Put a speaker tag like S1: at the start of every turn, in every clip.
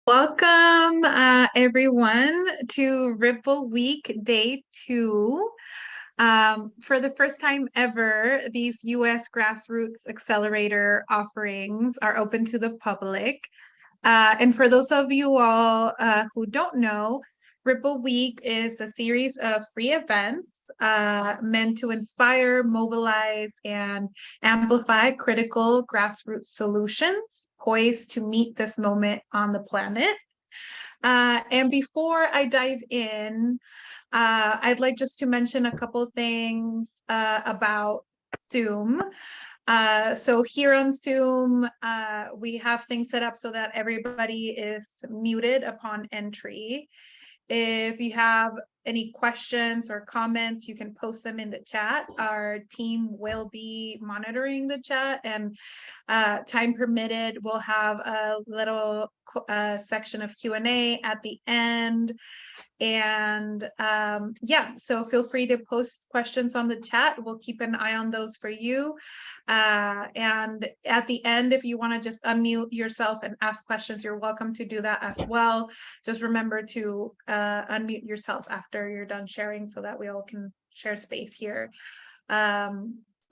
S1: Welcome, everyone, to Ripple Week Day 2. For the first time ever, these U.S. Grassroots Accelerator offerings are open to the public. And for those of you all who don't know, Ripple Week is a series of free events meant to inspire, mobilize, and amplify critical grassroots solutions poised to meet this moment on the planet. And before I dive in, I'd like just to mention a couple things about Zoom. So here on Zoom, we have things set up so that everybody is muted upon entry. If you have any questions or comments, you can post them in the chat. Our team will be monitoring the chat, and time permitted, we'll have a little section of Q&A at the end. And yeah, so feel free to post questions on the chat. We'll keep an eye on those for you. And at the end, if you want to just unmute yourself and ask questions, you're welcome to do that as well. Just remember to unmute yourself after you're done sharing so that we all can share space here.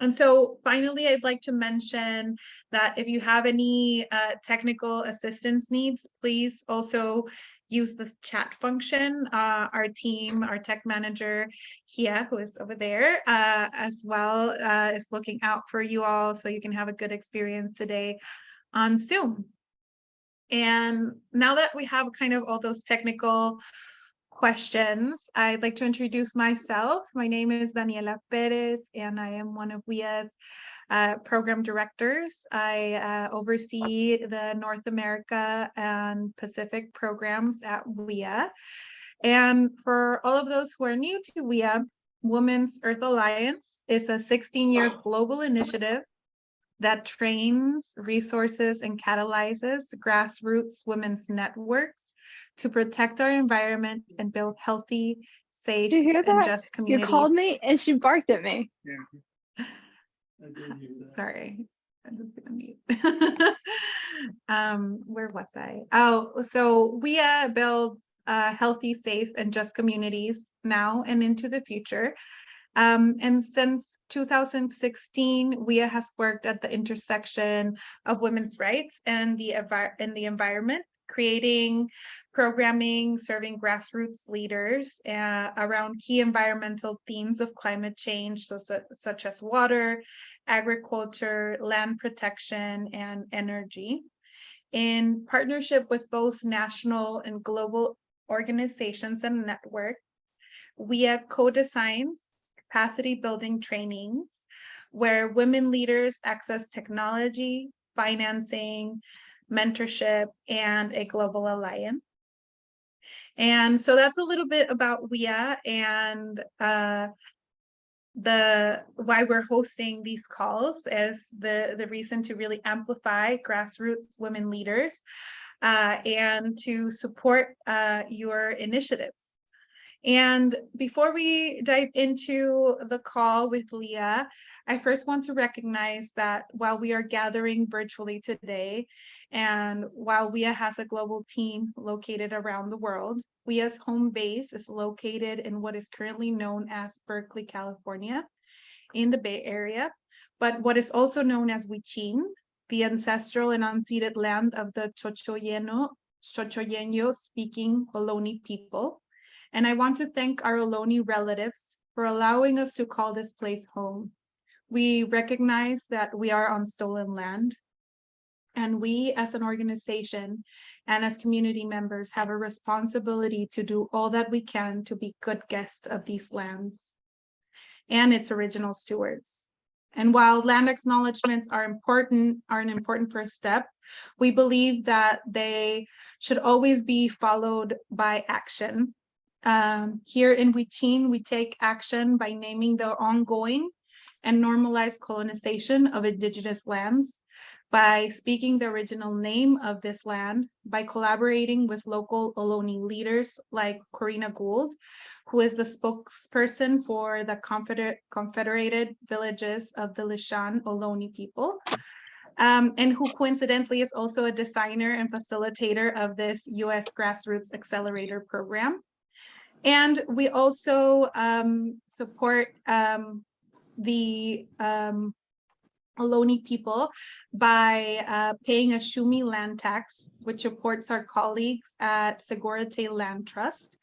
S1: And so finally, I'd like to mention that if you have any technical assistance needs, please also use the chat function. Our team, our tech manager, Kia, who is over there as well, is looking out for you all so you can have a good experience today on Zoom. And now that we have kind of all those technical questions, I'd like to introduce myself. My name is Daniela Perez, and I am one of WIA's program directors. I oversee the North America and Pacific programs at WIA. And for all of those who are new to WIA, Women's Earth Alliance is a 16-year global initiative that trains, resources, and catalyzes grassroots women's networks to protect our environment and build healthy, safe,
S2: Did you hear that?
S1: and just communities.
S2: You called me and she barked at me.
S1: Yeah. Sorry, I'm just gonna mute. Where was I? Oh, so WIA builds healthy, safe, and just communities now and into the future. And since 2016, WIA has worked at the intersection of women's rights and the environment, creating programming, serving grassroots leaders around key environmental themes of climate change, such as water, agriculture, land protection, and energy. In partnership with both national and global organizations and networks, WIA co-designs capacity building trainings where women leaders access technology, financing, mentorship, and a global alliance. And so that's a little bit about WIA and why we're hosting these calls as the reason to really amplify grassroots women leaders and to support your initiatives. And before we dive into the call with Leah, I first want to recognize that while we are gathering virtually today, and while WIA has a global team located around the world, WIA's home base is located in what is currently known as Berkeley, California, in the Bay Area, but what is also known as Huichin, the ancestral and unceded land of the Chochoyeño-speaking Ohlone people. And I want to thank our Ohlone relatives for allowing us to call this place home. We recognize that we are on stolen land, and we as an organization and as community members have a responsibility to do all that we can to be good guests of these lands and its original stewards. And while land acknowledgements are an important first step, we believe that they should always be followed by action. Here in Huichin, we take action by naming the ongoing and normalized colonization of indigenous lands, by speaking the original name of this land, by collaborating with local Ohlone leaders like Corina Gould, who is the spokesperson for the Confederated Villages of the Lisjan Ohlone people, and who coincidentally is also a designer and facilitator of this U.S. Grassroots Accelerator program. And we also support the Ohlone people by paying a Shumi land tax, which supports our colleagues at Segurate Land Trust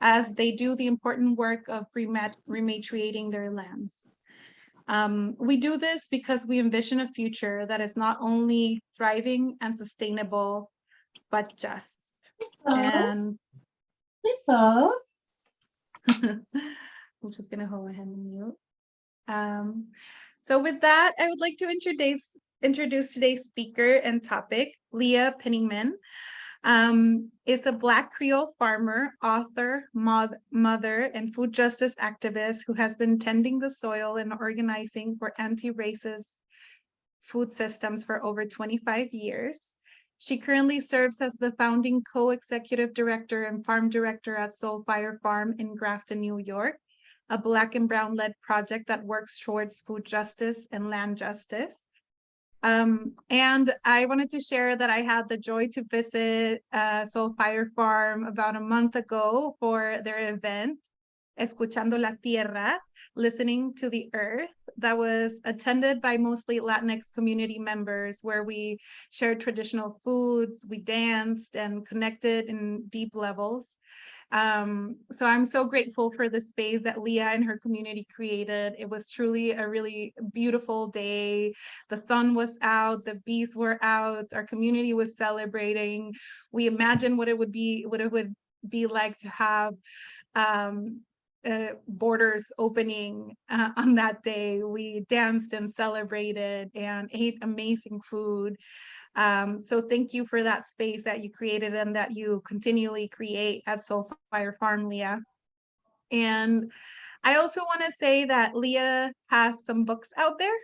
S1: as they do the important work of rematriating their lands. We do this because we envision a future that is not only thriving and sustainable, but just. And I'm just going to go ahead and mute. So with that, I would like to introduce today's speaker and topic. Leah Penniman is a Black Creole farmer, author, mother, and food justice activist who has been tending the soil and organizing for anti-racist food systems for over 25 years. She currently serves as the founding co-executive director and farm director at Soulfire Farm in Grafton, New York, a Black and Brown-led project that works towards food justice and land justice. And I wanted to share that I had the joy to visit Soulfire Farm about a month ago for their event, Escuchando la Tierra, Listening to the Earth, that was attended by mostly Latinx community members, where we shared traditional foods, we danced and connected in deep levels. So I'm so grateful for the space that Leah and her community created. It was truly a really beautiful day. The sun was out, the bees were out, our community was celebrating. We imagined what it would be like to have borders opening on that day. We danced and celebrated and ate amazing food. So thank you for that space that you created and that you continually create at Soulfire Farm, Leah. And I also want to say that Leah has some books out there.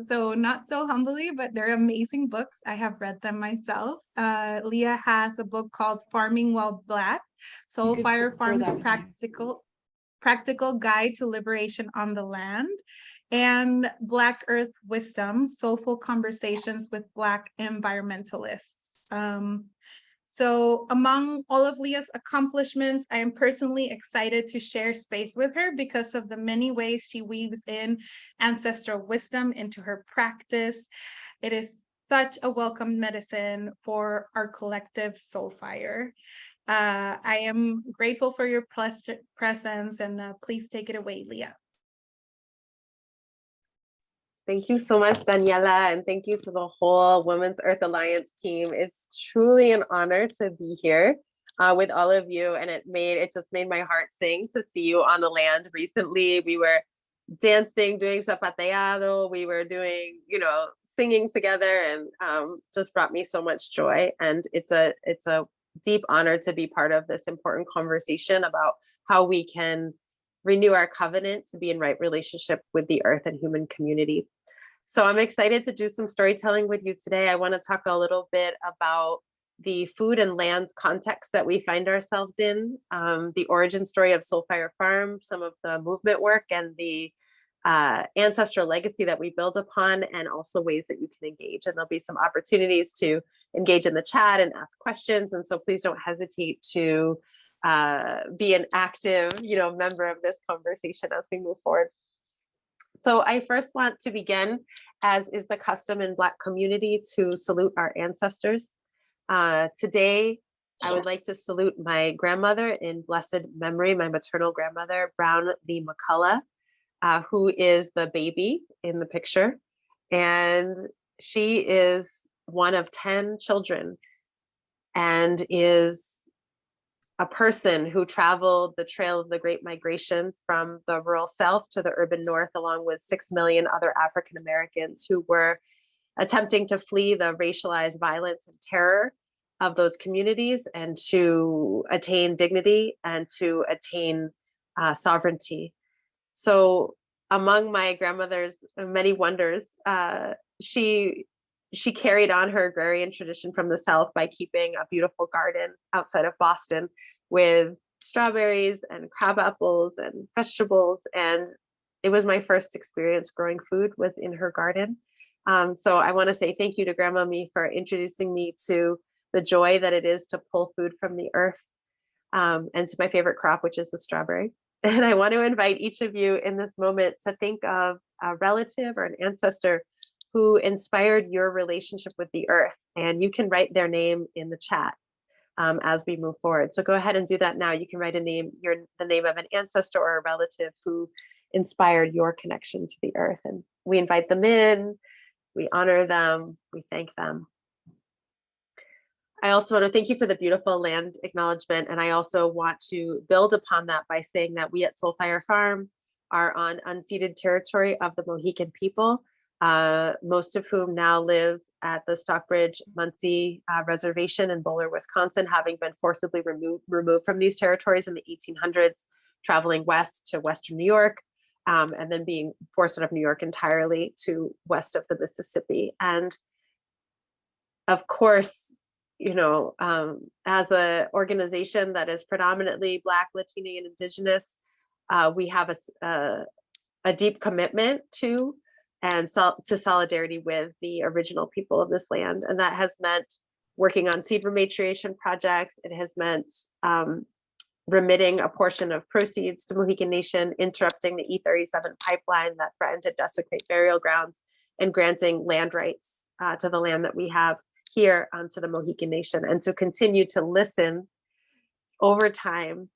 S1: So not so humbly, but they're amazing books. I have read them myself. Leah has a book called Farming While Black, Soulfire Farm's Practical Guide to Liberation on the Land, and Black Earth Wisdom, Soulful Conversations with Black Environmentalists. So among all of Leah's accomplishments, I am personally excited to share space with her because of the many ways she weaves in ancestral wisdom into her practice. It is such a welcome medicine for our collective Soulfire. I am grateful for your presence, and please take it away, Leah.
S3: Thank you so much, Daniela, and thank you to the whole Women's Earth Alliance team. It's truly an honor to be here with all of you, and it just made my heart sing to see you on the land recently. We were dancing, doing zapateado, we were doing, singing together, and just brought me so much joy. And it's a deep honor to be part of this important conversation about how we can renew our covenant to be in right relationship with the earth and human community. So I'm excited to do some storytelling with you today. I want to talk a little bit about the food and lands context that we find ourselves in, the origin story of Soulfire Farm, some of the movement work and the ancestral legacy that we build upon, and also ways that you can engage. And there'll be some opportunities to engage in the chat and ask questions. And so please don't hesitate to be an active, member of this conversation as we move forward. So I first want to begin, as is the custom in Black community, to salute our ancestors. Today, I would like to salute my grandmother in blessed memory, my maternal grandmother, Brown Lee McCullough, who is the baby in the picture. And she is one of 10 children and is a person who traveled the trail of the Great Migration from the rural South to the urban North, along with 6 million other African Americans who were attempting to flee the racialized violence and terror of those communities and to attain dignity and to attain sovereignty. So among my grandmother's many wonders, she carried on her agrarian tradition from the South by keeping a beautiful garden outside of Boston with strawberries and crab apples and vegetables. And it was my first experience growing food was in her garden. So I want to say thank you to Grandma Me for introducing me to the joy that it is to pull food from the earth, and to my favorite crop, which is the strawberry. And I want to invite each of you in this moment to think of a relative or an ancestor who inspired your relationship with the earth. And you can write their name in the chat as we move forward. So go ahead and do that now. You can write the name of an ancestor or a relative who inspired your connection to the earth. And we invite them in, we honor them, we thank them. I also want to thank you for the beautiful land acknowledgement. And I also want to build upon that by saying that we at Soulfire Farm are on unceded territory of the Mohican people, most of whom now live at the Stockbridge Munsee Reservation in Bowler, Wisconsin, having been forcibly removed from these territories in the 1800s, traveling west to Western New York, and then being forced out of New York entirely to west of the Mississippi. And of course, as an organization that is predominantly Black, Latino, and Indigenous, we have a deep commitment to and to solidarity with the original people of this land. And that has meant working on seed rematriation projects. It has meant remitting a portion of proceeds to Mohican Nation, interrupting the E37 pipeline that threatened to desecrate burial grounds, and granting land rights to the land that we have here to the Mohican Nation, and to continue to listen over time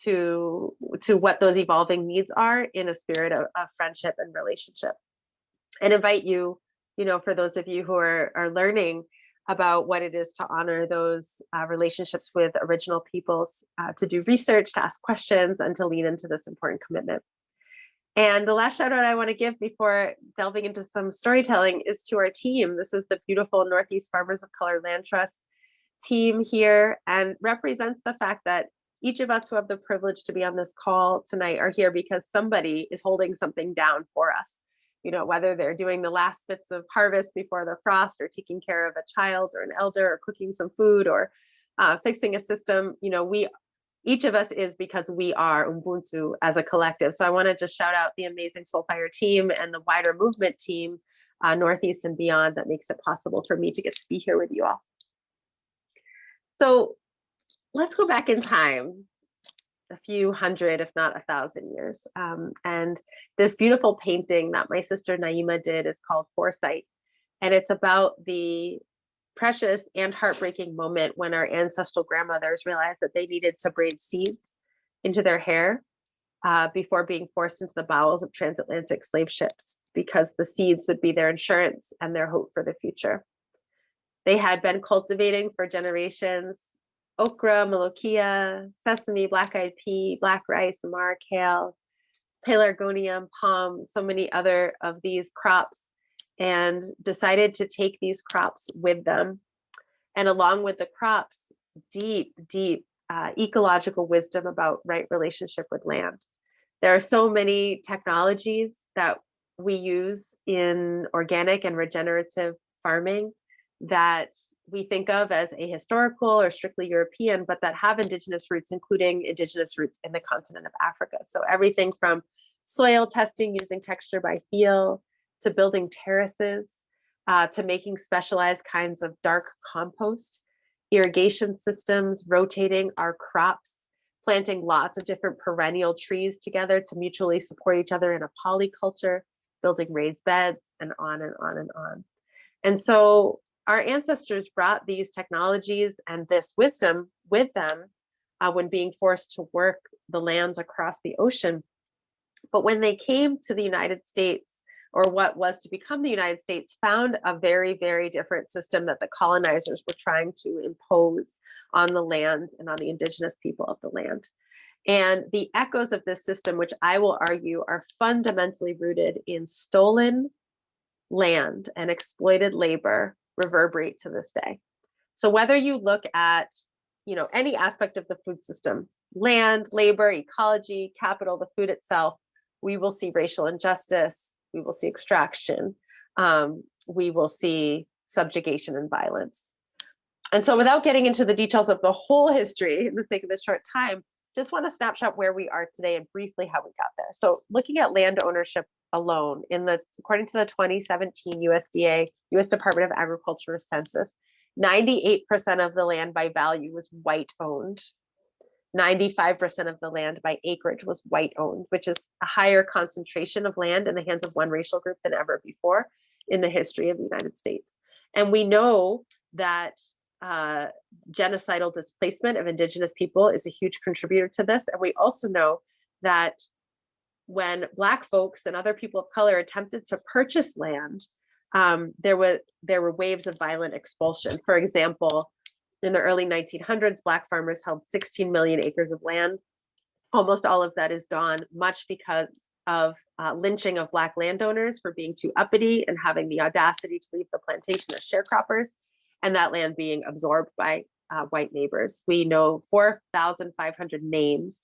S3: to what those evolving needs are in a spirit of friendship and relationship. And invite you, for those of you who are learning about what it is to honor those relationships with original peoples, to do research, to ask questions, and to lean into this important commitment. And the last shout out I want to give before delving into some storytelling is to our team. This is the beautiful Northeast Farmers of Color Land Trust team here, and represents the fact that each of us who have the privilege to be on this call tonight are here because somebody is holding something down for us. Whether they're doing the last bits of harvest before the frost, or taking care of a child or an elder, or cooking some food, or fixing a system, each of us is because we are Ubuntu as a collective. So I want to just shout out the amazing Soulfire team and the wider movement team, Northeast and beyond, that makes it possible for me to get to be here with you all. So let's go back in time a few hundred, if not 1,000 years. And this beautiful painting that my sister Naima did is called Foresight. And it's about the precious and heartbreaking moment when our ancestral grandmothers realized that they needed to braid seeds into their hair before being forced into the bowels of transatlantic slave ships, because the seeds would be their insurance and their hope for the future. They had been cultivating for generations okra, molokia, sesame, black-eyed pea, black rice, amara, kale, pelargonium, palm, so many other of these crops, and decided to take these crops with them. And along with the crops, deep ecological wisdom about right relationship with land. There are so many technologies that we use in organic and regenerative farming that we think of as ahistorical or strictly European, but that have indigenous roots, including indigenous roots in the continent of Africa. So everything from soil testing using texture by feel, to building terraces, to making specialized kinds of dark compost, irrigation systems, rotating our crops, planting lots of different perennial trees together to mutually support each other in a polyculture, building raised beds, and on and on and on. And so our ancestors brought these technologies and this wisdom with them when being forced to work the lands across the ocean. But when they came to the United States, or what was to become the United States, found a very, very different system that the colonizers were trying to impose on the land and on the indigenous people of the land. And the echoes of this system, which I will argue are fundamentally rooted in stolen land and exploited labor, reverberate to this day. So whether you look at, any aspect of the food system, land, labor, ecology, capital, the food itself, we will see racial injustice, we will see extraction, we will see subjugation and violence. And so without getting into the details of the whole history in the sake of this short time, just want to snapshot where we are today and briefly how we got there. So looking at land ownership alone, according to the 2017 US Department of Agriculture census, 98% of the land by value was white owned. 95% of the land by acreage was white owned, which is a higher concentration of land in the hands of one racial group than ever before in the history of the United States. And we know that genocidal displacement of Indigenous people is a huge contributor to this. And we also know that when Black folks and other people of color attempted to purchase land, there were waves of violent expulsion. For example, in the early 1900s, Black farmers held 16 million acres of land. Almost all of that is gone, much because of lynching of Black landowners for being too uppity and having the audacity to leave the plantation as sharecroppers, and that land being absorbed by white neighbors. We know 4,500 names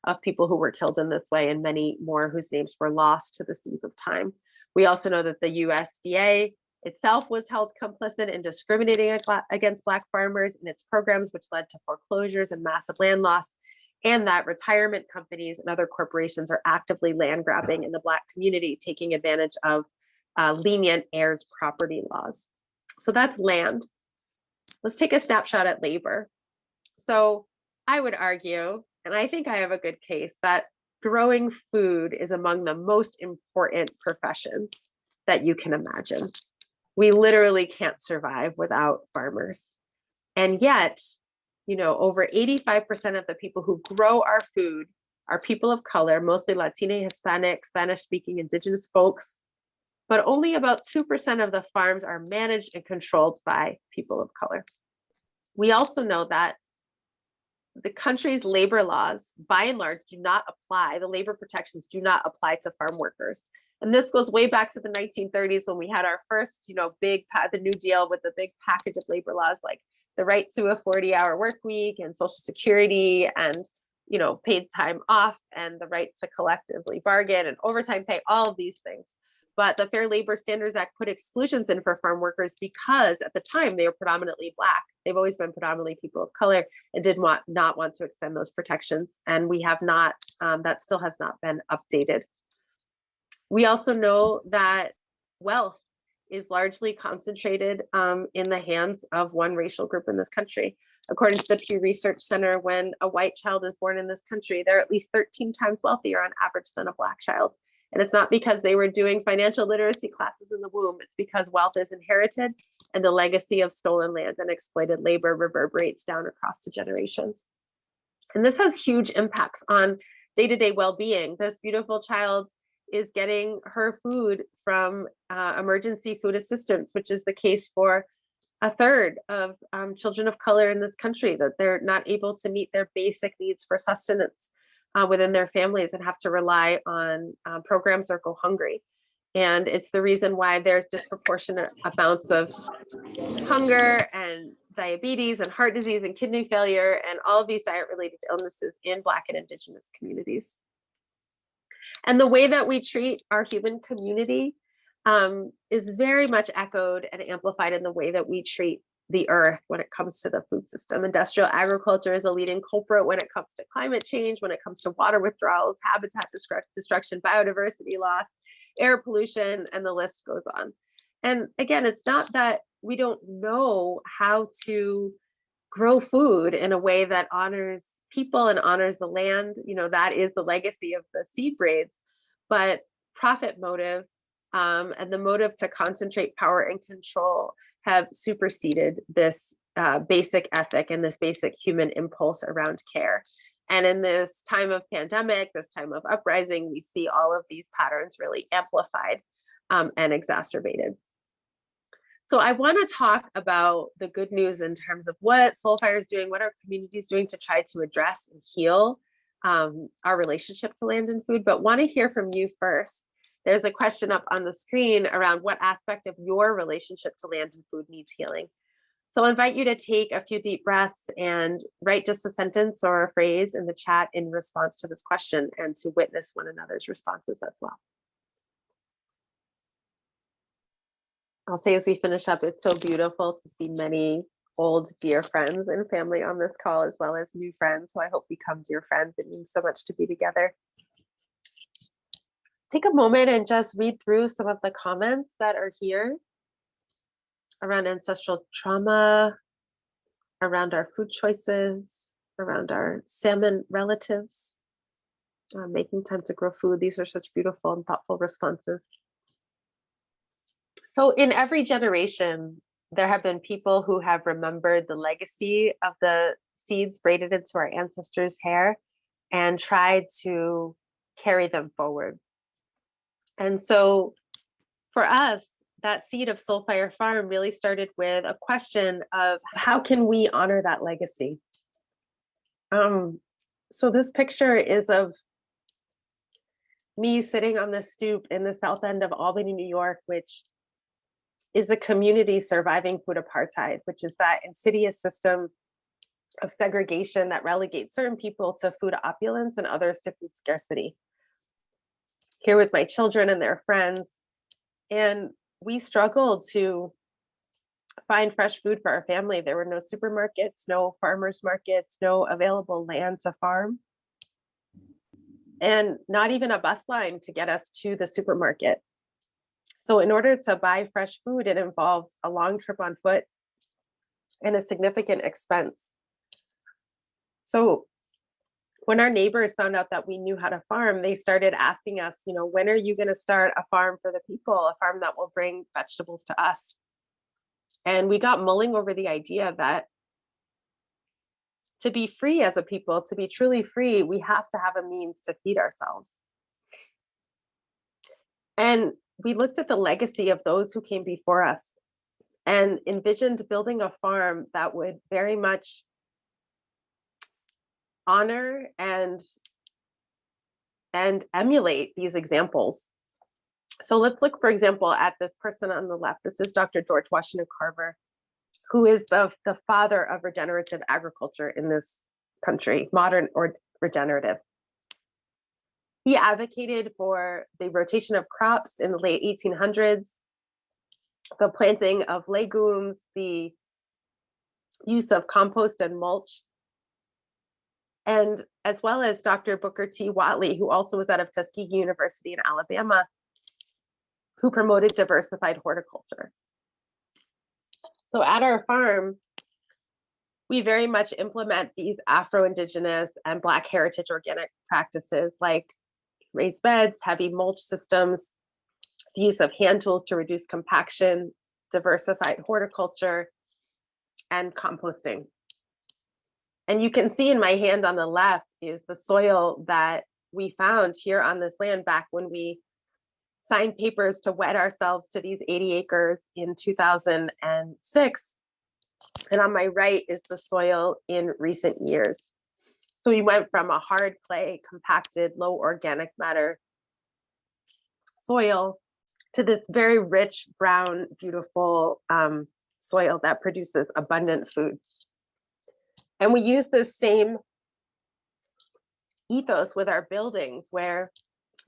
S3: of people who were killed in this way, and many more whose names were lost to the seas of time. We also know that the USDA itself was held complicit in discriminating against Black farmers in its programs, which led to foreclosures and massive land loss, and that retirement companies and other corporations are actively land grabbing in the Black community, taking advantage of lenient heirs property laws. So that's land. Let's take a snapshot at labor. So I would argue, and I think I have a good case, that growing food is among the most important professions that you can imagine. We literally can't survive without farmers. And yet, over 85% of the people who grow our food are people of color, mostly Latina, Hispanic, Spanish-speaking Indigenous folks, but only about 2% of the farms are managed and controlled by people of color. We also know that the country's labor laws, by and large, do not apply. The labor protections do not apply to farm workers. And this goes way back to the 1930s when we had our first, the New Deal with the big package of labor laws, like the right to a 40-hour work week and Social Security and, paid time off and the right to collectively bargain and overtime pay, all of these things. But the Fair Labor Standards Act put exclusions in for farm workers because at the time they were predominantly Black. They've always been predominantly people of color and did not want to extend those protections. And we have not, that still has not been updated. We also know that wealth is largely concentrated in the hands of one racial group in this country. According to the Pew Research Center, when a white child is born in this country, they're at least 13 times wealthier on average than a Black child. And it's not because they were doing financial literacy classes in the womb. It's because wealth is inherited and the legacy of stolen land and exploited labor reverberates down across the generations. And this has huge impacts on day-to-day well-being. This beautiful child is getting her food from emergency food assistance, which is the case for a third of children of color in this country, that they're not able to meet their basic needs for sustenance within their families and have to rely on programs or go hungry. And it's the reason why there's disproportionate amounts of hunger and diabetes and heart disease and kidney failure and all of these diet-related illnesses in Black and Indigenous communities. And the way that we treat our human community is very much echoed and amplified in the way that we treat the earth when it comes to the food system. Industrial agriculture is a leading culprit when it comes to climate change, when it comes to water withdrawals, habitat destruction, biodiversity loss, air pollution, and the list goes on. And again, it's not that we don't know how to grow food in a way that honors people and honors the land. That is the legacy of the seed braids, but profit motive and the motive to concentrate power and control have superseded this basic ethic and this basic human impulse around care. And in this time of pandemic, this time of uprising, we see all of these patterns really amplified and exacerbated. So I want to talk about the good news in terms of what Soulfire is doing, what our community is doing to try to address and heal our relationship to land and food, but want to hear from you first. There's a question up on the screen around what aspect of your relationship to land and food needs healing. So I'll invite you to take a few deep breaths and write just a sentence or a phrase in the chat in response to this question and to witness one another's responses as well. I'll say as we finish up, it's so beautiful to see many old dear friends and family on this call, as well as new friends who I hope become dear friends. It means so much to be together. take a moment and just read through some of the comments that are here around ancestral trauma, around our food choices, around our salmon relatives, making time to grow food. These are such beautiful and thoughtful responses. So in every generation, there have been people who have remembered the legacy of the seeds braided into our ancestors' hair and tried to carry them forward. And so for us, that seed of Soulfire Farm really started with a question of how can we honor that legacy? So this picture is of me sitting on the stoop in the south end of Albany, New York, which is a community surviving food apartheid, which is that insidious system of segregation that relegates certain people to food opulence and others to food scarcity. Here with my children and their friends, and we struggled to find fresh food for our family. There were no supermarkets, no farmers markets, no available land to farm, and not even a bus line to get us to the supermarket. So in order to buy fresh food, it involved a long trip on foot and a significant expense. So when our neighbors found out that we knew how to farm, they started asking us, when are you going to start a farm for the people, a farm that will bring vegetables to us? And we got mulling over the idea that to be free as a people, to be truly free, we have to have a means to feed ourselves. And we looked at the legacy of those who came before us and envisioned building a farm that would very much honor and emulate these examples. So let's look, for example, at this person on the left. This is Dr. George Washington Carver, who is the father of regenerative agriculture in this country, modern or regenerative. He advocated for the rotation of crops in the late 1800s, the planting of legumes, the use of compost and mulch, and as well as Dr. Booker T. Watley, who also was out of Tuskegee University in Alabama, who promoted diversified horticulture. So at our farm, we very much implement these Afro-Indigenous and Black heritage organic practices like raised beds, heavy mulch systems, the use of hand tools to reduce compaction, diversified horticulture, and composting. And you can see in my hand on the left is the soil that we found here on this land back when we signed papers to wed ourselves to these 80 acres in 2006. And on my right is the soil in recent years. So we went from a hard clay, compacted, low organic matter soil to this very rich, brown, beautiful soil that produces abundant food. And we use this same ethos with our buildings, where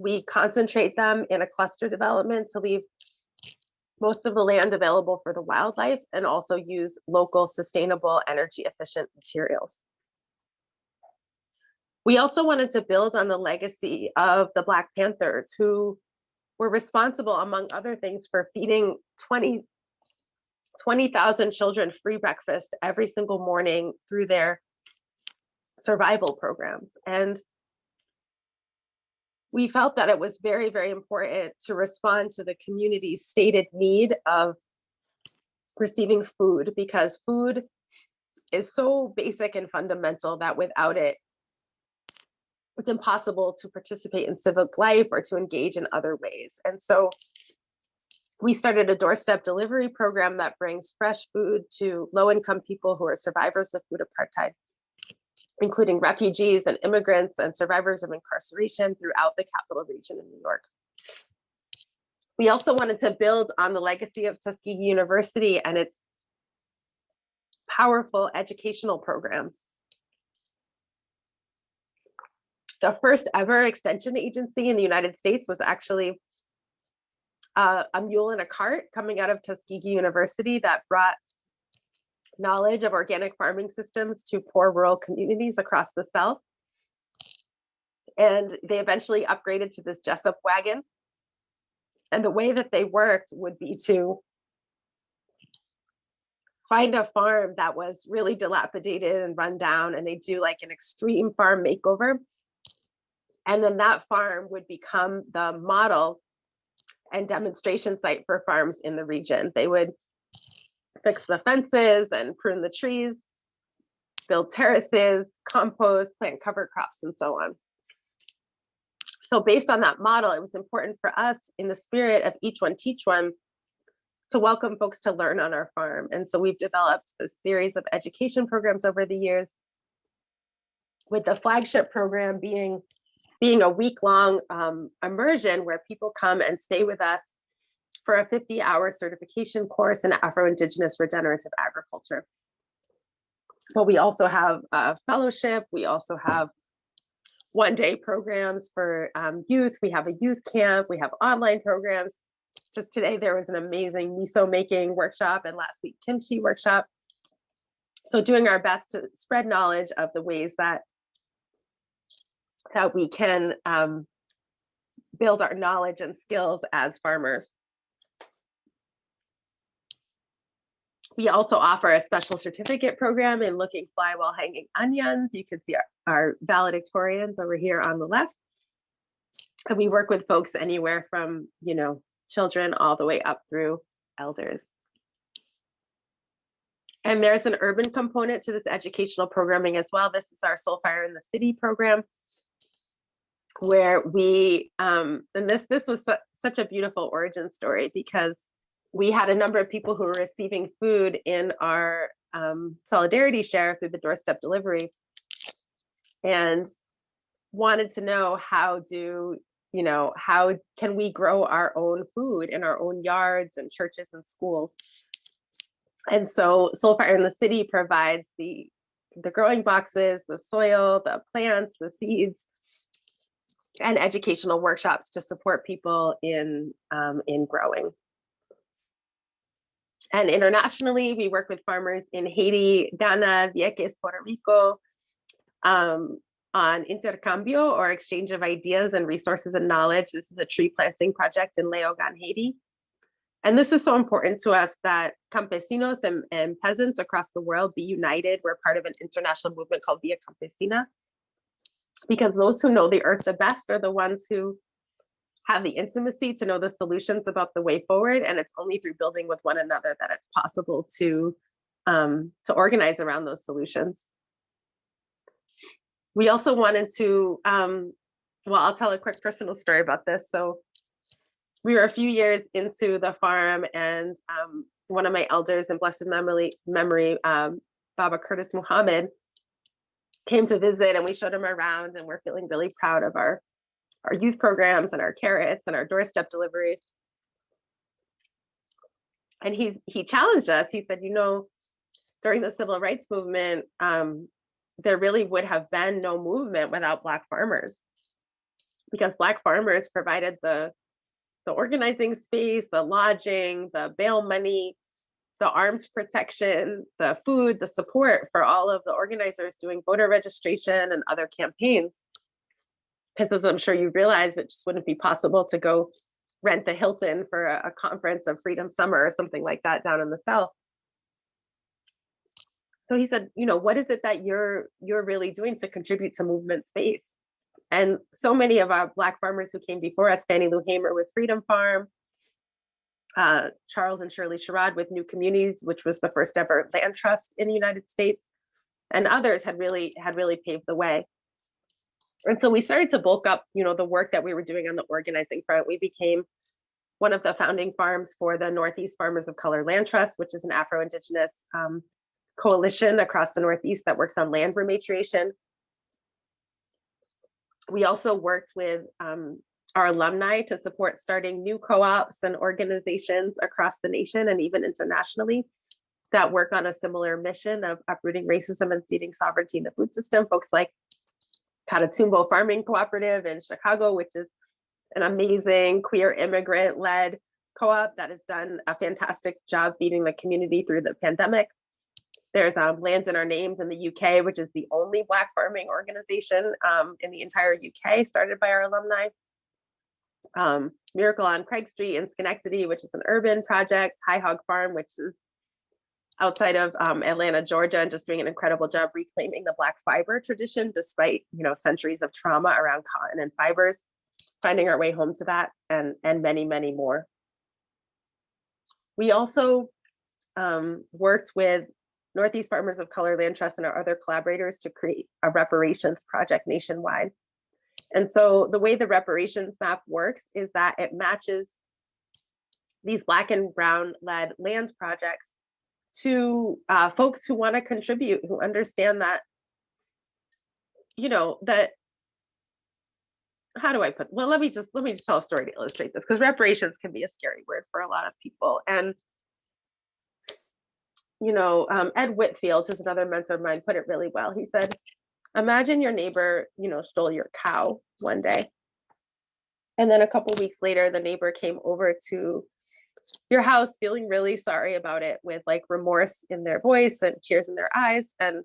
S3: we concentrate them in a cluster development to leave most of the land available for the wildlife and also use local, sustainable, energy efficient materials. We also wanted to build on the legacy of the Black Panthers, who were responsible, among other things, for feeding 20,000 children free breakfast every single morning through their survival programs. And we felt that it was very, very important to respond to the community's stated need of receiving food, because food is so basic and fundamental that without it, it's impossible to participate in civic life or to engage in other ways. And so we started a doorstep delivery program that brings fresh food to low-income people who are survivors of food apartheid, including refugees and immigrants and survivors of incarceration throughout the capital region in New York. We also wanted to build on the legacy of Tuskegee University and its powerful educational programs. The first ever extension agency in the United States was actually a mule in a cart coming out of Tuskegee University that brought knowledge of organic farming systems to poor rural communities across the South. And they eventually upgraded to this Jessup wagon. And the way that they worked would be to find a farm that was really dilapidated and run down, and they do like an extreme farm makeover. And then that farm would become the model and demonstration site for farms in the region. They would fix the fences and prune the trees, build terraces, compost, plant cover crops, and so on. So based on that model, it was important for us, in the spirit of each one teach one, to welcome folks to learn on our farm. And so we've developed a series of education programs over the years, with the flagship program being a week-long immersion where people come and stay with us for a 50-hour certification course in Afro-Indigenous regenerative agriculture. But we also have a fellowship. We also have one-day programs for youth. We have a youth camp. We have online programs. Just today, there was an amazing miso making workshop, and last week, kimchi workshop. So doing our best to spread knowledge of the ways that we can build our knowledge and skills as farmers. We also offer a special certificate program in looking fly while hanging onions. You can see our valedictorians over here on the left. And we work with folks anywhere from, children all the way up through elders. And there's an urban component to this educational programming as well. This is our Soul Fire in the City program, where we, and this was such a beautiful origin story, because we had a number of people who were receiving food in our solidarity share through the doorstep delivery, and wanted to know how can we grow our own food in our own yards and churches and schools. And so Soul Fire in the City provides the growing boxes, the soil, the plants, the seeds, and educational workshops to support people in growing. And internationally, we work with farmers in Haiti, Ghana, Vieques, Puerto Rico, on intercambio, or exchange of ideas and resources and knowledge. This is a tree planting project in Leogan, Haiti. And this is so important to us, that campesinos and peasants across the world be united. We're part of an international movement called Via Campesina, because those who know the earth the best are the ones who have the intimacy to know the solutions about the way forward. And it's only through building with one another that it's possible to organize around those solutions. We also wanted to, I'll tell a quick personal story about this. So we were a few years into the farm, and one of my elders in blessed memory, Baba Curtis Muhammad, came to visit, and we showed him around, and we're feeling really proud of our youth programs and our carrots and our doorstep delivery. And he challenged us. He said, during the civil rights movement, there really would have been no movement without Black farmers, because Black farmers provided the organizing space, the lodging, the bail money, the armed protection, the food, the support for all of the organizers doing voter registration and other campaigns. Because as I'm sure you realize, it just wouldn't be possible to go rent the Hilton for a conference of Freedom Summer or something like that down in the South. So he said, what is it that you're really doing to contribute to movement space? And so many of our Black farmers who came before us, Fannie Lou Hamer with Freedom Farm, Charles and Shirley Sherrod with New Communities, which was the first ever land trust in the United States, and others had really paved the way. And so we started to bulk up, the work that we were doing on the organizing front. We became one of the founding farms for the Northeast Farmers of Color Land Trust, which is an Afro-Indigenous coalition across the Northeast that works on land rematriation. We also worked with our alumni to support starting new co-ops and organizations across the nation and even internationally that work on a similar mission of uprooting racism and seeding sovereignty in the food system. Folks like Catatumbo Farming Cooperative in Chicago, which is an amazing queer immigrant-led co-op that has done a fantastic job feeding the community through the pandemic. There's Lands in Our Names in the UK, which is the only Black farming organization in the entire UK, started by our alumni. Miracle on Craig Street in Schenectady, which is an urban project. High Hog Farm, which is outside of Atlanta, Georgia, and just doing an incredible job reclaiming the Black fiber tradition, despite, you know, centuries of trauma around cotton and fibers, finding our way home to that, and many, many more. We also worked with Northeast Farmers of Color Land Trust and our other collaborators to create a reparations project nationwide. And so the way the reparations map works is that it matches these Black and Brown led lands projects to folks who want to contribute, who understand that, you know, that, how do I put, well, let me just tell a story to illustrate this, because reparations can be a scary word for a lot of people. And you know, Ed Whitfield, who's another mentor of mine, put it really well. He said, imagine your neighbor, you know, stole your cow one day. And then a couple weeks later, the neighbor came over to your house feeling really sorry about it, with like remorse in their voice and tears in their eyes. And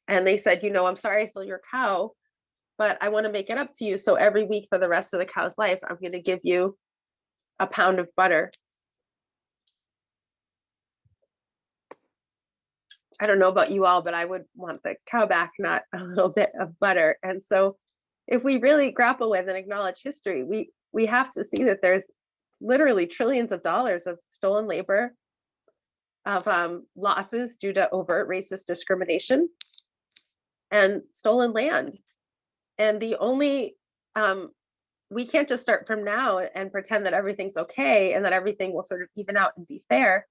S3: they said, you know, I'm sorry I stole your cow, but I want to make it up to you. So every week for the rest of the cow's life, I'm going to give you a pound of butter. I don't know about you all, but I would want the cow back, not a little bit of butter. And so if we really grapple with and acknowledge history, we have to see that there's literally trillions of dollars of stolen labor, of losses due to overt racist discrimination, and stolen land. And the only, we can't just start from now and pretend that everything's okay and that everything will sort of even out and be fair.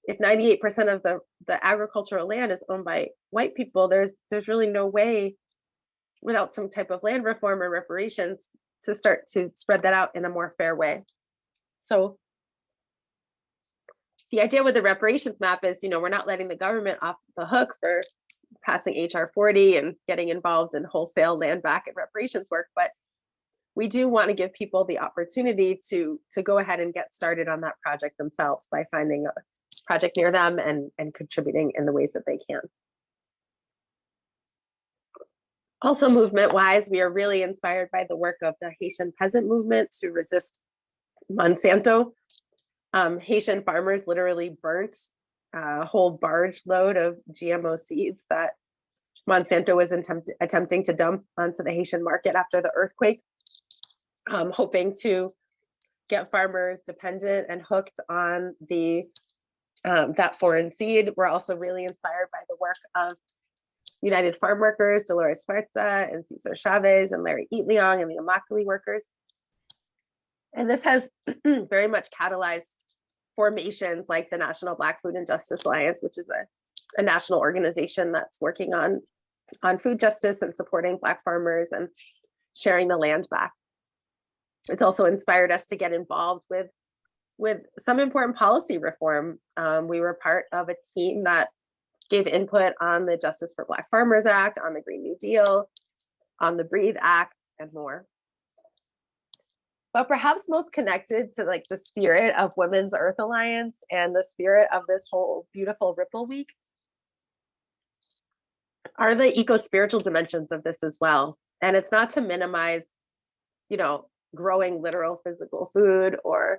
S3: If 98% of the agricultural land is owned by white people, there's really no way, without some type of land reform or reparations, to start to spread that out in a more fair way. So the idea with the reparations map is, you know, we're not letting the government off the hook for passing HR 40 and getting involved in wholesale land back and reparations work, but we do want to give people the opportunity to go ahead and get started on that project themselves by finding a project near them and contributing in the ways that they can. Also, movement-wise, we are really inspired by the work of the Haitian peasant movement to resist Monsanto. Haitian farmers literally burnt a whole barge load of GMO seeds that Monsanto was attempting to dump onto the Haitian market after the earthquake, hoping to get farmers dependent and hooked on the that foreign seed. We're also really inspired by the work of United Farm Workers, Dolores Huerta and Cesar Chavez and Larry Eatleong and the Immokalee workers. And this has very much catalyzed formations like the National Black Food and Justice Alliance, which is a national organization that's working on food justice and supporting Black farmers and sharing the land back. It's also inspired us to get involved with some important policy reform. We were part of a team that gave input on the Justice for Black Farmers Act, on the Green New Deal, on the Breathe Act, and more. But perhaps most connected to like the spirit of Women's Earth Alliance and the spirit of this whole beautiful Ripple Week are the eco-spiritual dimensions of this as well. And it's not to minimize, you know, growing literal physical food or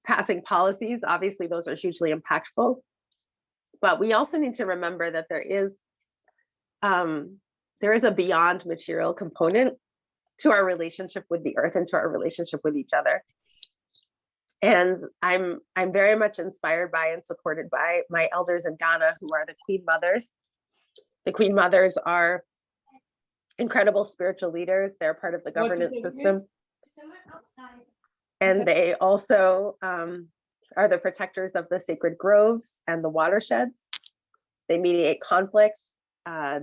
S3: passing policies. Obviously, those are hugely impactful. But we also need to remember that there is a beyond material component to our relationship with the earth and to our relationship with each other. And I'm very much inspired by and supported by my elders in Ghana, who are the Queen Mothers. The Queen Mothers are incredible spiritual leaders. They're part of the governance system. And they also are the protectors of the sacred groves and the watersheds. They mediate conflict.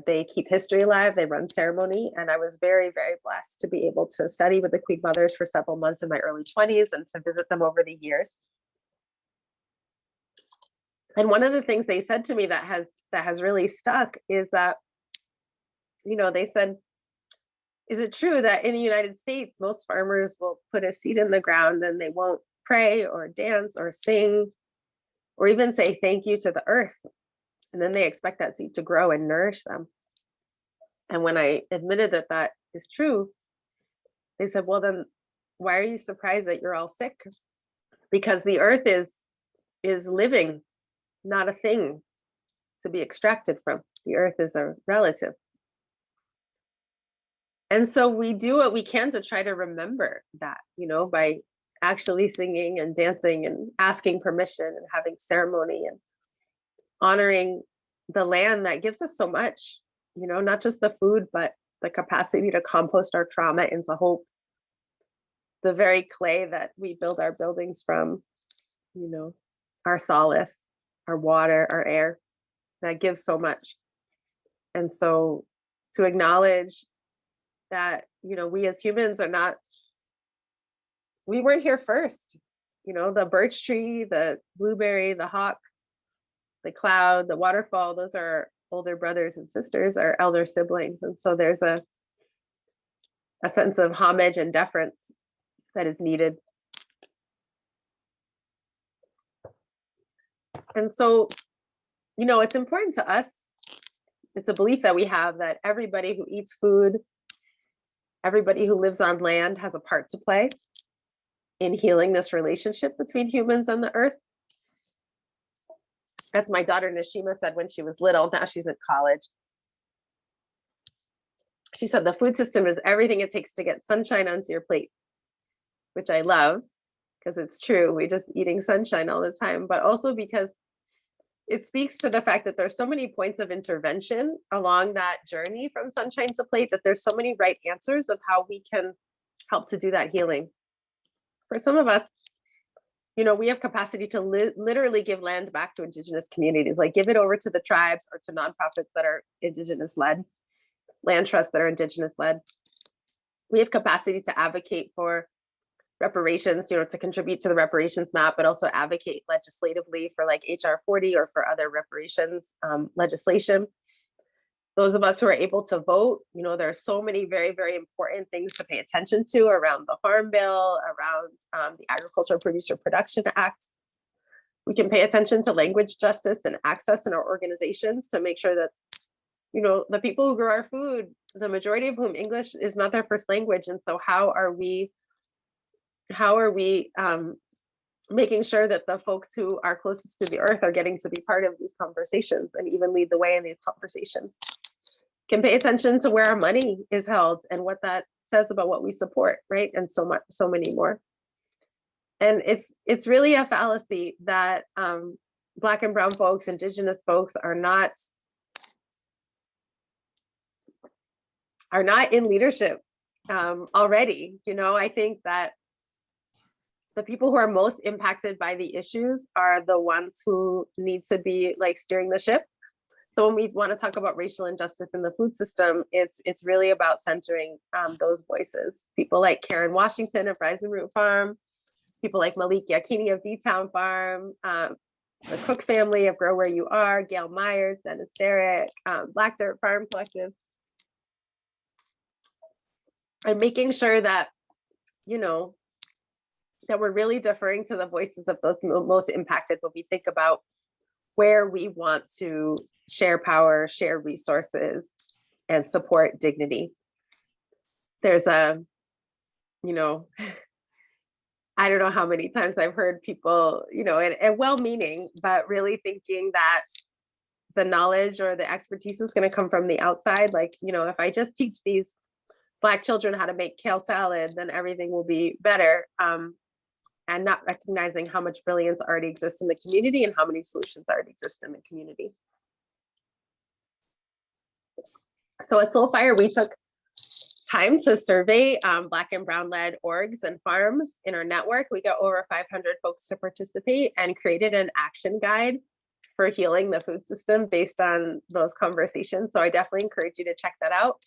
S3: They keep history alive. They run ceremony. And I was very, very blessed to be able to study with the Queen Mothers for several months in my early 20s and to visit them over the years. And one of the things they said to me that has really stuck is that, you know, they said, is it true that in the United States, most farmers will put a seed in the ground and they won't pray or dance or sing or even say thank you to the earth. And then they expect that seed to grow and nourish them. And when I admitted that that is true, they said, well, then why are you surprised that you're all sick? Because the earth is living, not a thing to be extracted from. The earth is a relative. And so we do what we can to try to remember that, by actually singing and dancing and asking permission and having ceremony and honoring the land that gives us so much, not just the food, but the capacity to compost our trauma into hope. The very clay that we build our buildings from, our solace, our water, our air, that gives so much. And so to acknowledge that, we as humans we weren't here first. The birch tree, the blueberry, the hawk, the cloud, the waterfall, those are older brothers and sisters, our elder siblings. And so there's a sense of homage and deference that is needed. And so, it's important to us. It's a belief that we have that everybody who eats food, everybody who lives on land has a part to play in healing this relationship between humans and the earth. As my daughter Nashima said when she was little, now she's in college. She said the food system is everything it takes to get sunshine onto your plate, which I love because it's true. We're just eating sunshine all the time, but also because it speaks to the fact that there's so many points of intervention along that journey from sunshine to plate, that there's so many right answers of how we can help to do that healing. For some of us, we have capacity to literally give land back to Indigenous communities, like give it over to the tribes or to nonprofits that are Indigenous led, land trusts that are Indigenous led. We have capacity to advocate for reparations, to contribute to the reparations map, but also advocate legislatively for like HR 40 or for other reparations legislation. Those of us who are able to vote, there are so many very, very important things to pay attention to around the Farm Bill, around the Agricultural Producer Production Act. We can pay attention to language justice and access in our organizations to make sure that, the people who grow our food, the majority of whom English is not their first language. And so how are we making sure that the folks who are closest to the earth are getting to be part of these conversations and even lead the way in these conversations? Can pay attention to where our money is held and what that says about what we support, right? And so many more. And it's really a fallacy that Black and brown folks, Indigenous folks are not in leadership already. I think that the people who are most impacted by the issues are the ones who need to be like steering the ship. So when we want to talk about racial injustice in the food system, it's really about centering those voices. People like Karen Washington of Rise and Root Farm, people like Malik Yakini of D-Town Farm, the Cook family of Grow Where You Are, Gail Myers, Dennis Derrick, Black Dirt Farm Collective. And making sure that, that we're really deferring to the voices of those most impacted when we think about where we want to share power, share resources, and support dignity. There's I don't know how many times I've heard people, and well-meaning, but really thinking that the knowledge or the expertise is going to come from the outside. Like, if I just teach these Black children how to make kale salad, then everything will be better. And not recognizing how much brilliance already exists in the community and how many solutions already exist in the community. So at Soulfire, we took time to survey Black and brown led orgs and farms in our network. We got over 500 folks to participate and created an action guide for healing the food system based on those conversations. So I definitely encourage you to check that out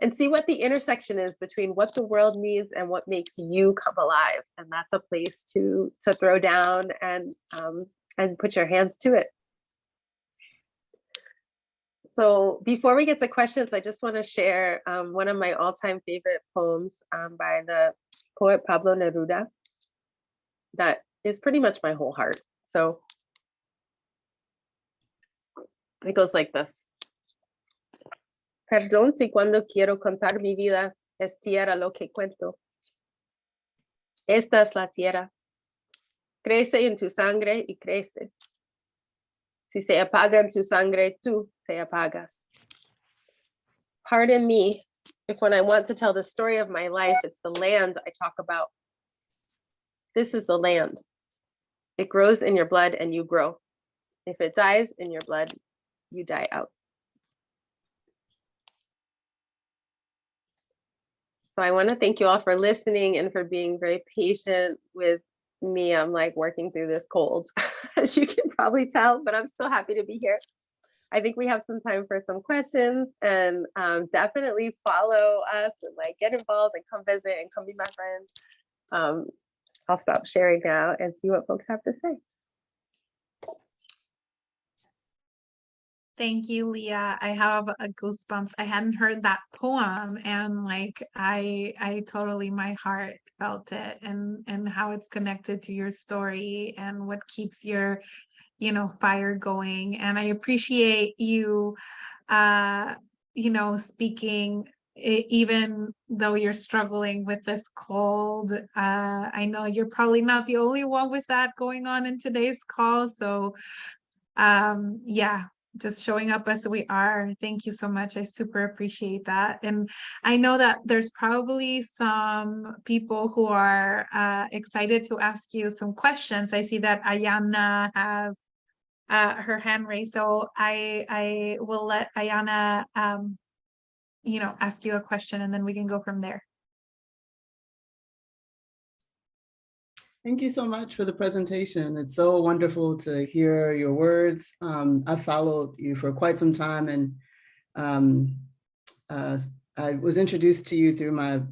S3: and see what the intersection is between what the world needs and what makes you come alive. And that's a place to throw down and put your hands to it. So before we get to questions, I just want to share one of my all-time favorite poems by the poet Pablo Neruda. That is pretty much my whole heart. So It goes like this. Perdón si cuando quiero contar mi vida es tierra lo que cuento. Esta es la tierra. Crece en tu sangre y creces. Si se apaga en tu sangre, tú te apagas. Pardon me if when I want to tell the story of my life, it's the land I talk about. This is the land. It grows in your blood and you grow. If it dies in your blood, you die out. So I want to thank you all for listening and for being very patient with me. I'm like working through this cold, as you can probably tell, but I'm still happy to be here. I think we have some time for some questions, and definitely follow us and like get involved and come visit and come be my friend. I'll stop sharing now and see what folks have to say.
S1: Thank you, Leah. I have a goosebumps. I hadn't heard that poem, and like I totally, my heart felt it, and how it's connected to your story and what keeps your, fire going. And I appreciate you, speaking, even though you're struggling with this cold. I know you're probably not the only one with that going on in today's call. So, yeah, just showing up as we are. Thank you so much. I super appreciate that. And I know that there's probably some people who are excited to ask you some questions. I see that Ayana has her hand raised. So I will let Ayana, ask you a question, and then we can go from there.
S4: Thank you so much for the presentation. It's so wonderful to hear your words. I've followed you for quite some time, and I was introduced to you through my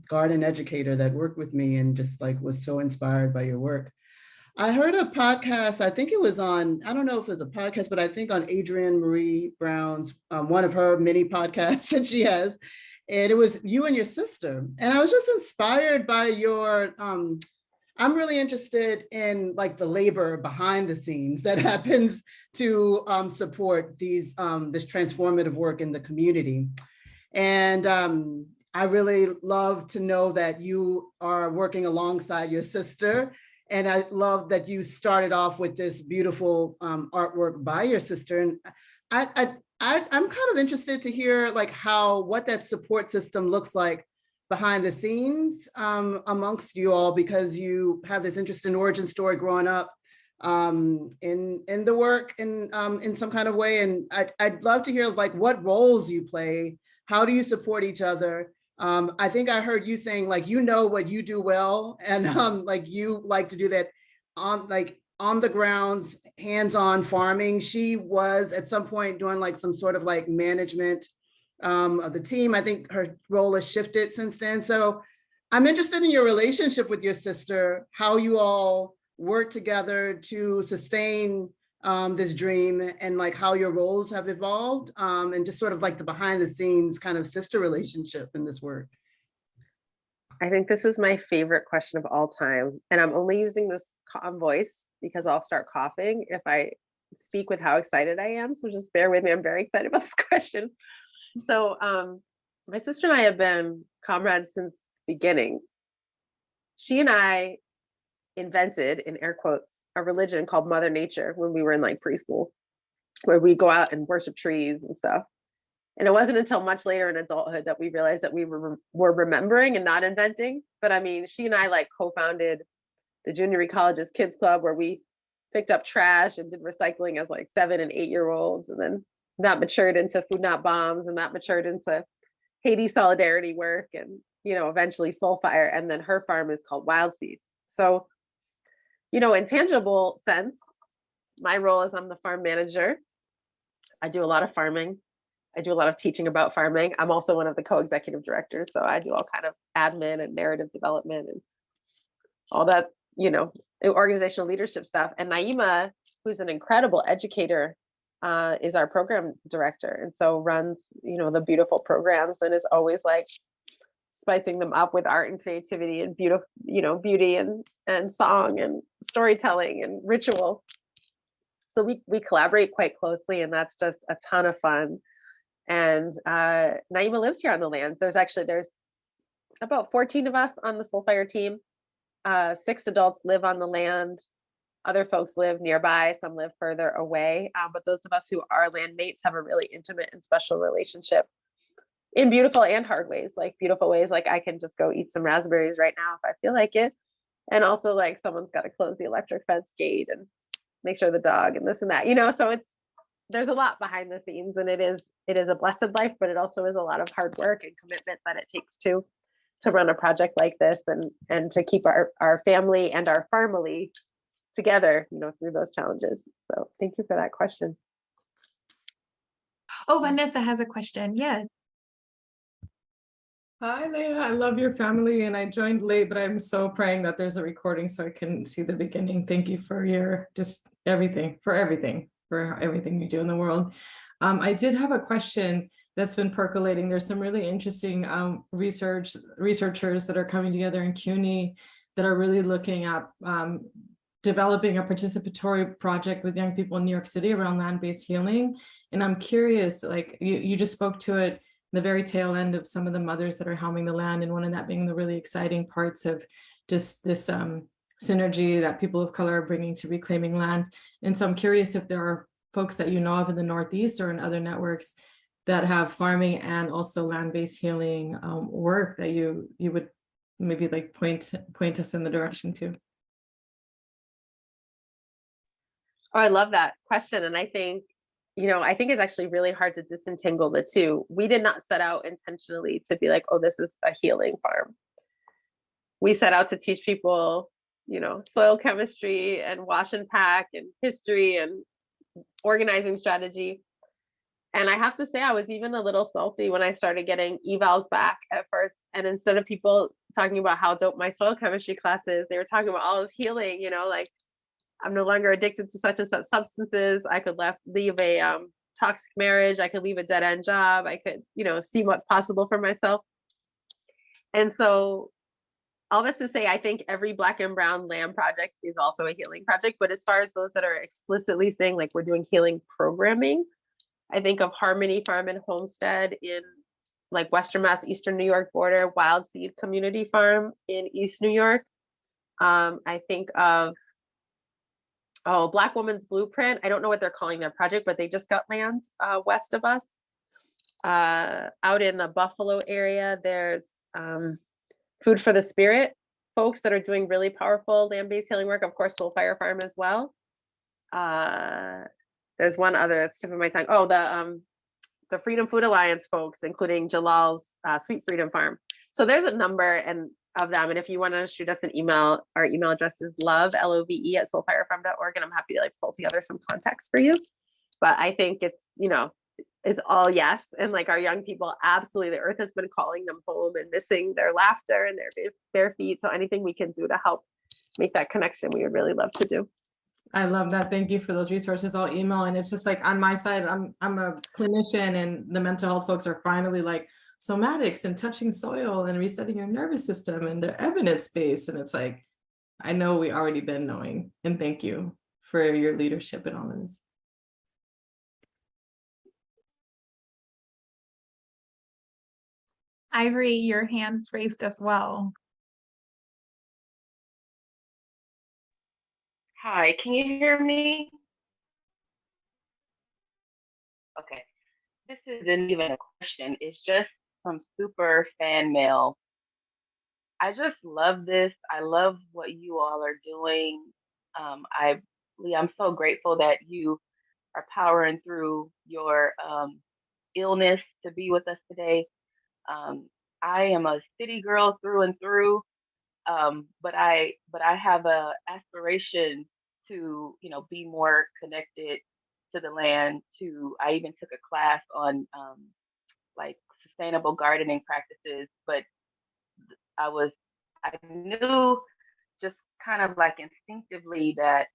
S4: garden educator that worked with me, and just like was so inspired by your work. I heard a podcast, I think it was on, I don't know if it was a podcast, but I think on Adrienne Marie Brown's, one of her many podcasts that she has, and it was you and your sister. And I was just inspired by your, I'm really interested in like the labor behind the scenes that happens to support these this transformative work in the community. And I really love to know that you are working alongside your sister. And I love that you started off with this beautiful artwork by your sister. And I'm kind of interested to hear like what that support system looks like behind the scenes amongst you all, because you have this interesting origin story growing up in the work in some kind of way. And I'd love to hear like what roles you play. How do you support each other? I think I heard you saying like, what you do well, and like you like to do that on the grounds, hands-on farming. She was at some point doing like some sort of like management of the team. I think her role has shifted since then. So I'm interested in your relationship with your sister, how you all work together to sustain this dream, and like how your roles have evolved, and just sort of like the behind the scenes kind of sister relationship in this work.
S3: I think this is my favorite question of all time. And I'm only using this calm voice because I'll start coughing if I speak with how excited I am. So just bear with me. I'm very excited about this question. So my sister and I have been comrades since the beginning. She and I invented, in air quotes, a religion called Mother Nature when we were in like preschool, where we go out and worship trees and stuff. And it wasn't until much later in adulthood that we realized that we were remembering and not inventing. But I mean, she and I like co-founded the Junior Ecologists Kids Club, where we picked up trash and did recycling as like 7 and 8 year olds. And then that matured into Food Not Bombs, and that matured into Haiti solidarity work, and, eventually Soulfire. And then her farm is called Wild Seed. So, in tangible sense, my role is I'm the farm manager. I do a lot of farming. I do a lot of teaching about farming. I'm also one of the co-executive directors. So I do all kind of admin and narrative development and all that, organizational leadership stuff. And Naima, who's an incredible educator, is our program director. And so runs, the beautiful programs, and is always like spicing them up with art and creativity and beauty and song and storytelling and ritual. So we collaborate quite closely, and that's just a ton of fun. And Naima lives here on the land. There's about 14 of us on the Soulfire team. 6 adults live on the land. Other folks live nearby, some live further away. But those of us who are land mates have a really intimate and special relationship in beautiful and hard ways. Like beautiful ways, like I can just go eat some raspberries right now if I feel like it. And also like someone's got to close the electric fence gate and make sure the dog and this and that, so there's a lot behind the scenes, and it is a blessed life, but it also is a lot of hard work and commitment that it takes to run a project like this and to keep our family and our family together, through those challenges. So thank you for that question.
S1: Oh, Vanessa has a question. Yes.
S5: Hi, Leah. I love your family, and I joined late, but I'm so praying that there's a recording so I can see the beginning. Thank you for your everything you do in the world. I did have a question that's been percolating. There's some really interesting researchers that are coming together in CUNY that are really looking at developing a participatory project with young people in New York City around land-based healing. And I'm curious, like you just spoke to it, the very tail end of some of the mothers that are helming the land, and one of that being the really exciting parts of just this synergy that people of color are bringing to reclaiming land. And so I'm curious if there are folks that you know of in the Northeast or in other networks that have farming and also land-based healing work that you would maybe like point us in the direction to.
S3: Oh, I love that question. And I think it's actually really hard to disentangle the two. We did not set out intentionally to be like, oh, this is a healing farm. We set out to teach people, soil chemistry and wash and pack and history and organizing strategy. And I have to say, I was even a little salty when I started getting evals back at first. And instead of people talking about how dope my soil chemistry class is, they were talking about all this healing, like, I'm no longer addicted to such and such substances. I could leave a toxic marriage. I could leave a dead end job. I could, see what's possible for myself. And so all that to say, I think every Black and Brown land project is also a healing project. But as far as those that are explicitly saying like we're doing healing programming, I think of Harmony Farm and Homestead in like Western Mass, Eastern New York border, Wild Seed Community Farm in East New York. I think of Black Woman's Blueprint. I don't know what they're calling their project, but they just got lands west of us. Out in the Buffalo area, there's Food for the Spirit folks that are doing really powerful land-based healing work. Of course, Soulfire Farm as well. There's one other that's tip of my tongue. Oh, the Freedom Food Alliance folks, including Jalal's Sweet Freedom Farm. So there's a number of them. And if you want to shoot us an email, our email address is love@soulfirefarm.org. And I'm happy to like pull together some context for you. But I think it's, it's all yes. And like our young people, absolutely, the earth has been calling them home and missing their laughter and their bare feet. So anything we can do to help make that connection, we would really love to do.
S5: I love that. Thank you for those resources. I'll email. And it's just like on my side, I'm a clinician, and the mental health folks are finally like somatics and touching soil and resetting your nervous system and they're evidence-based. And it's like, I know we already been knowing, and thank you for your leadership in all of this.
S1: Ivory, your hand's raised as well.
S6: Hi, can you hear me? Okay, this isn't even a question. It's just some super fan mail. I just love this. I love what you all are doing. Leah, I'm so grateful that you are powering through your illness to be with us today. I am a city girl through and through, but I have a aspiration to be more connected to the land. I even took a class on like sustainable gardening practices, but I knew just kind of like instinctively that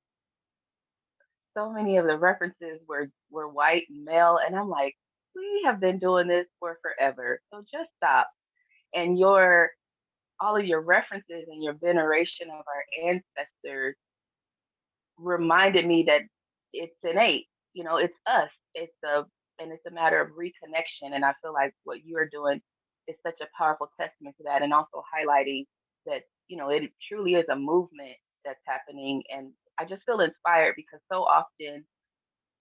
S6: so many of the references were white and male, and I'm like, we have been doing this for forever, so just stop. And all of your references and your veneration of our ancestors reminded me that it's innate, it's us. And it's a matter of reconnection. And I feel like what you are doing is such a powerful testament to that, and also highlighting that, it truly is a movement that's happening. And I just feel inspired because so often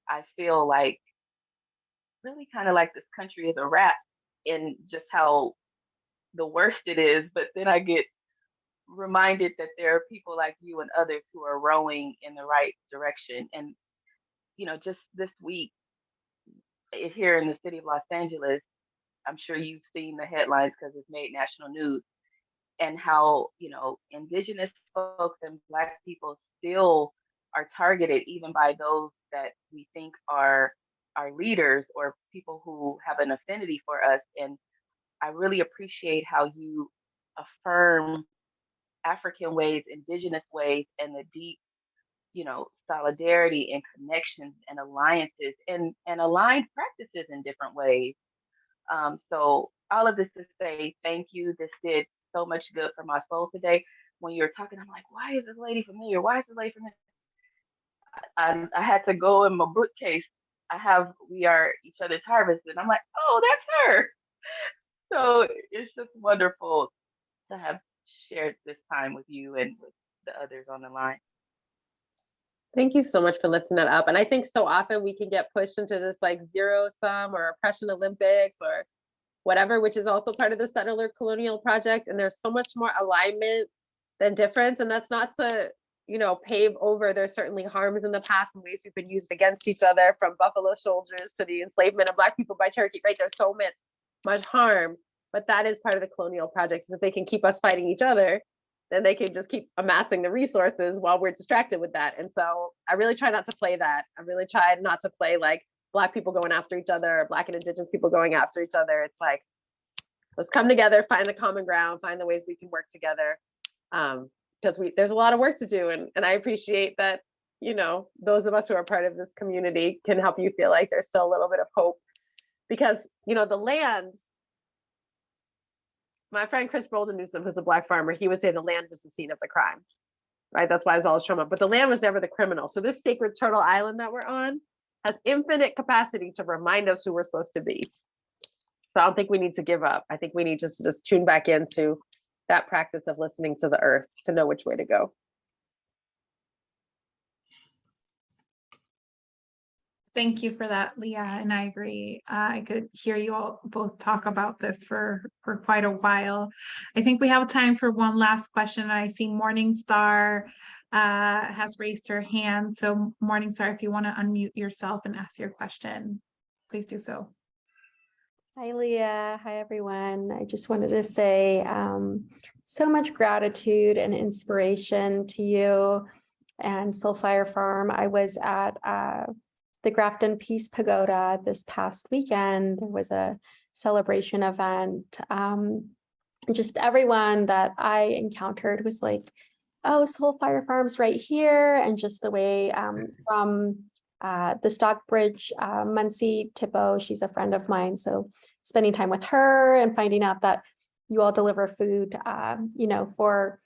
S6: I feel like really kind of like this country is a wrap in just how the worst it is. But then I get reminded that there are people like you and others who are rowing in the right direction. And, just this week here in the city of Los Angeles, I'm sure you've seen the headlines because it's made national news, and how, indigenous folks and Black people still are targeted even by those that we think are our leaders or people who have an affinity for us. And I really appreciate how you affirm African ways, indigenous ways, and the deep, solidarity and connections and alliances and aligned practices in different ways. So all of this to say thank you. This did so much good for my soul today. When you were talking, I'm like, why is this lady familiar? Why is this lady familiar? I had to go in my bookcase. I have We Are Each Other's Harvest, and I'm like, oh, that's her. So it's just wonderful to have shared this time with you and with the others on the line.
S3: Thank you so much for lifting that up. And I think so often we can get pushed into this like zero sum or oppression Olympics or whatever, which is also part of the settler colonial project. And there's so much more alignment than difference. And that's not to, pave over. There's certainly harms in the past and ways we've been used against each other, from buffalo soldiers to the enslavement of Black people by Cherokee, right? There's so much harm, but that is part of the colonial project. If they can keep us fighting each other, then they can just keep amassing the resources while we're distracted with that. And so I really try not to play that. I really try not to play like Black people going after each other, or Black and Indigenous people going after each other. It's like, let's come together, find the common ground, find the ways we can work together. Because there's a lot of work to do. And I appreciate that, those of us who are part of this community can help you feel like there's still a little bit of hope. Because, the land, my friend Chris Bolden Newsom, who's a Black farmer, he would say the land was the scene of the crime, right? That's why it's always trauma, but the land was never the criminal. So this sacred turtle island that we're on has infinite capacity to remind us who we're supposed to be. So I don't think we need to give up. I think we need to just tune back into that practice of listening to the earth to know which way to go.
S1: Thank you for that, Leah. And I agree. I could hear you all both talk about this for quite a while. I think we have time for one last question. I see Morningstar has raised her hand. So Morningstar, if you want to unmute yourself and ask your question, please do so.
S7: Hi, Leah. Hi, everyone. I just wanted to say so much gratitude and inspiration to you and Soulfire Farm. I was at the Grafton Peace Pagoda this past weekend. There was a celebration event. Just everyone that I encountered was like, oh, Soulfire Farm's right here. And just the way from the Stockbridge, Muncie Tippo, she's a friend of mine. So spending time with her and finding out that you all deliver food, for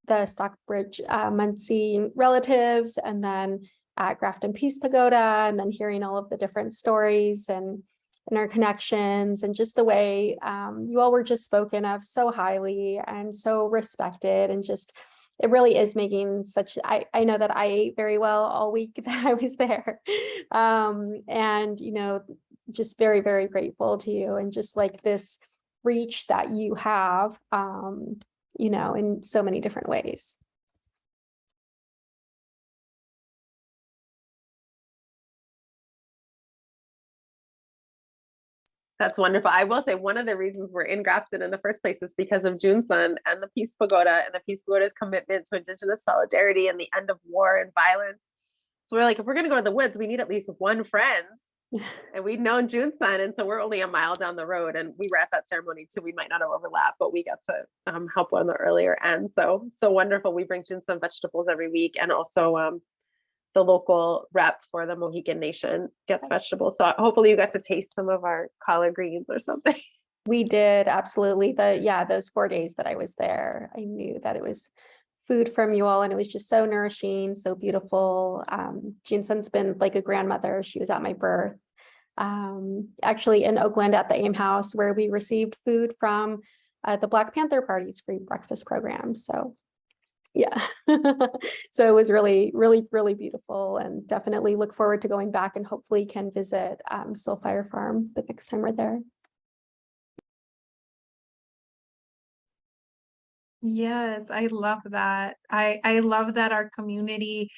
S7: the Stockbridge, Muncie relatives, and then at Grafton Peace Pagoda, and then hearing all of the different stories and our connections, and just the way you all were just spoken of so highly and so respected, and just it really is making such, I know that I ate very well all week that I was there. And, just very, very grateful to you, and just like this reach that you have, in so many different ways.
S3: That's wonderful. I will say one of the reasons we're in Grafton in the first place is because of Junsun and the Peace Pagoda and the Peace Pagoda's commitment to Indigenous solidarity and the end of war and violence. So we're like, if we're going to go to the woods, we need at least one friend. And we'd known Junsun, and so we're only a mile down the road, and we were at that ceremony, so we might not have overlapped, but we got to help on the earlier end. So wonderful. We bring Junsun vegetables every week, and also the local rep for the Mohican Nation gets vegetables. So hopefully you got to taste some of our collard greens or something.
S7: We did, absolutely. Those 4 days that I was there, I knew that it was food from you all, and it was just so nourishing, so beautiful. Junsun's been like a grandmother. She was at my birth. Actually in Oakland at the AIM House, where we received food from the Black Panther Party's free breakfast program. So yeah, so it was really, really, really beautiful, and definitely look forward to going back, and hopefully can visit Soulfire Farm the next time we're there.
S1: Yes, I love that. I love that our community,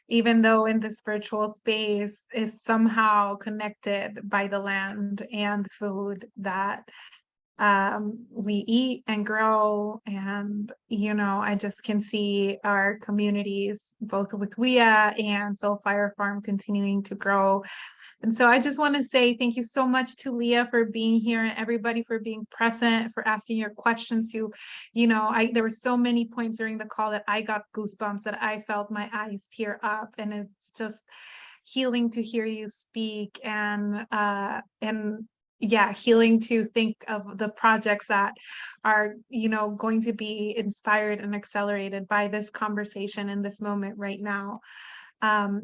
S1: even though in this virtual space, is somehow connected by the land and food that we eat and grow. And, I just can see our communities, both with Leah and Soulfire Farm, continuing to grow. And so I just want to say thank you so much to Leah for being here, and everybody for being present, for asking your questions. There were so many points during the call that I got goosebumps, that I felt my eyes tear up, and it's just healing to hear you speak, and yeah, healing to think of the projects that are, going to be inspired and accelerated by this conversation in this moment right now.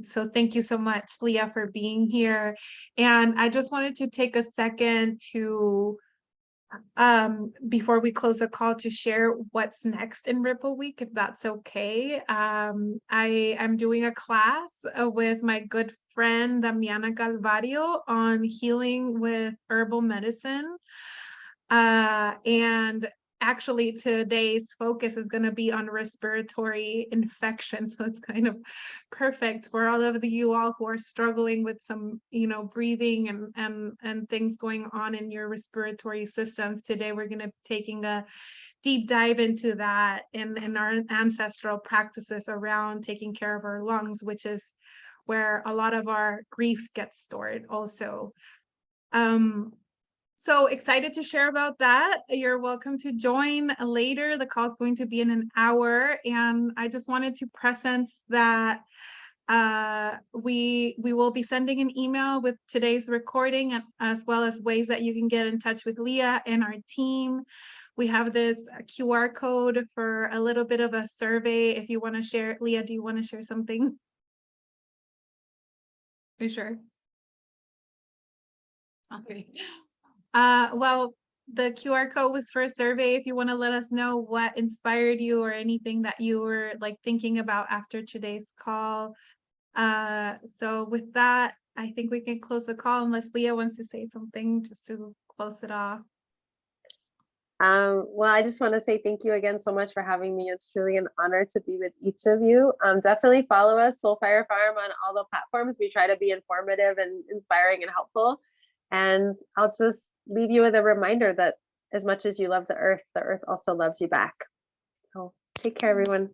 S1: So thank you so much, Leah, for being here. And I just wanted to take a second to, before we close the call, to share what's next in Ripple Week, if that's okay. I am doing a class with my good friend Damiana Calvario on healing with herbal medicine. And actually today's focus is going to be on respiratory infections. So it's kind of perfect for all of you all who are struggling with some, breathing and things going on in your respiratory systems. Today, we're going to be taking a deep dive into that in our ancestral practices around taking care of our lungs, which is where a lot of our grief gets stored also. So excited to share about that. You're welcome to join later. The call is going to be in an hour. And I just wanted to presence that we will be sending an email with today's recording, as well as ways that you can get in touch with Leah and our team. We have this QR code for a little bit of a survey if you want to share. Leah, do you want to share something? Are you sure? Okay. Well, the QR code was for a survey if you want to let us know what inspired you or anything that you were thinking about after today's call. So with that, I think we can close the call unless Leah wants to say something just to close it off.
S3: Well, I just want to say thank you again so much for having me. It's truly an honor to be with each of you. Definitely follow us, Soulfire Farm, on all the platforms. We try to be informative and inspiring and helpful. And I'll just leave you with a reminder that as much as you love the earth also loves you back. So take care, everyone.